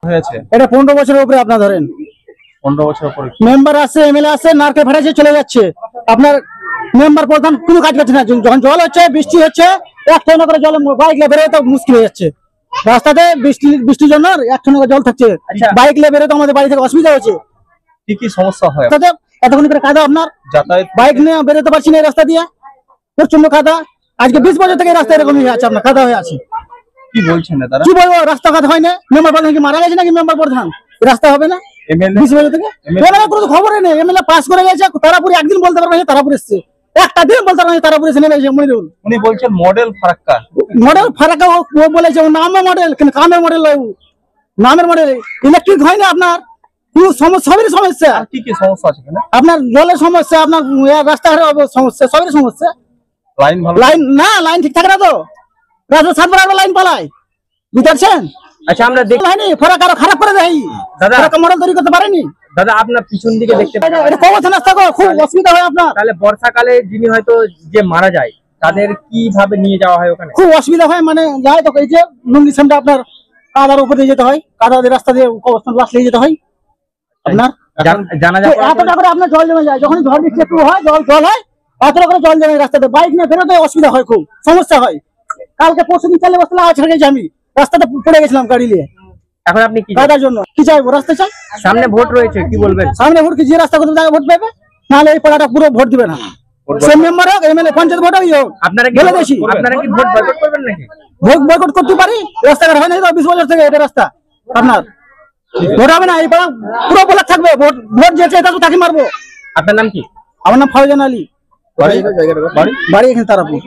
হয়েছে এটা 15 বছরের উপরে আপনার ধরেন 15 বছর পরে মেম্বার আছে এমএলএ আছে নারকেল ফাটাইছে চলে যাচ্ছে আপনার মেম্বার প্রধান কোনো কাজ করছে না যখন জল হচ্ছে বৃষ্টি হচ্ছে এক টন করে জল বাইক নিয়ে বেরোতে মুশকিল হয়ে যাচ্ছে রাস্তাতে বৃষ্টির জন্য এক টন করে জল থাকছে বাইক নিয়ে বেরোতে আমাদের বাড়ি থেকে অসুবিধা হচ্ছে কি কি সমস্যা হয় এতক্ষণ করে কাদা আপনার যাতায়াত বাইক নিয়ে বেরোতে পারছি না এই রাস্তা দিয়ে প্রচন্ড কাদা আজকে 20 বছর থেকে রাস্তা এরকম হয়ে আছে আপনার কাদা হয়ে আছে কি বলছেন না তারা কি বলবো রাস্তাঘাট হয় না মেম্বার প্রধান কি মারা গেছে নাকি মেম্বার প্রধান রাস্তা হবে না এমএলএ 20 বছর থেকে এমএলএ কোনো খবরই নেই এমএলএ পাস করে গেছে তারাপুরে একদিন বলতে পারবে না তারাপুরে এসেছে একটা দিন বলতে পারবে না তারাপুরে এসে নেমে মনিরুল উনি বলছেন মডেল ফারাক্কা ও বলেছে ও নামে মডেল কিন্তু কামের মডেল নয় নামের মডেল ইলেকট্রিক হয় না আপনার পুরো সবেরই সমস্যা আর কি কি সমস্যা আছে এখানে আপনার জলের সমস্যা আপনার রাস্তাঘাটের সমস্যা সবেরই সমস্যা লাইন ভালো লাইন ঠিক থাকে না তো রাস্তা 7 বার লাইন পালায় বুঝতে পারছেন আচ্ছা আমরা হয়নি ফরাক আরো খারাপ করে দেয় দাদা মডেল তৈরি করতে পারেনি দাদা আপনার পিছন দিকে দেখতে পাচ্ছেন এটা কখন রাস্তা খুব অসুবিধা হয় আপনার তাহলে বর্ষাকালে যিনি হয়তো যে মারা যায় তাদের কিভাবে নিয়ে যাওয়া হয় ওখানে খুব অসুবিধা হয় মানে যায় তো এই যে লুঙ্গি সামটা আপনার কাদার উপরে দিয়ে যেতে হয় কাদা রাস্তা দিয়ে লাশ নিয়ে যেতে হয় আপনার জানা যায় এতটা করে আপনার জল জমে যায় যখন ঝড় বৃষ্টি একটু হয় জল হয় এতটা করে জল জমে রাস্তাতে বাইক নিয়ে বেরোতে অসুবিধা হয় খুব সমস্যা হয় কালকে পরশুদিন চালে বসলে ছেড়ে গেছি আমি রাস্তাতে পড়ে গেছিলাম গাড়ি নিয়ে এখন আপনি কি কাদার জন্য কি চাইবো রাস্তা চাই সামনে ভোট রয়েছে কি বলবেন সামনে ভোট কি যে রাস্তা করতে তাকে ভোট পাবে নাহলে এই পাড়াটা পুরো ভোট দিবে না সে মেম্বার হোক এমএলএ পঞ্চায়েত ভোট হোক আপনারা কি বলে দিয়েছি আপনারা কি ভোট বয়কট করবেন নাকি ভোট বয়কট করতে পারি রাস্তাঘাট হয় না তো 20 বছর থেকে এটা রাস্তা আপনার ভোট হবে না এই পাড়া পুরো বলা থাকবে ভোট যে চাই তাকে মারবো আপনার নাম কি আমার নাম ফয়জান আলী বাড়ি এখানে তারাপুর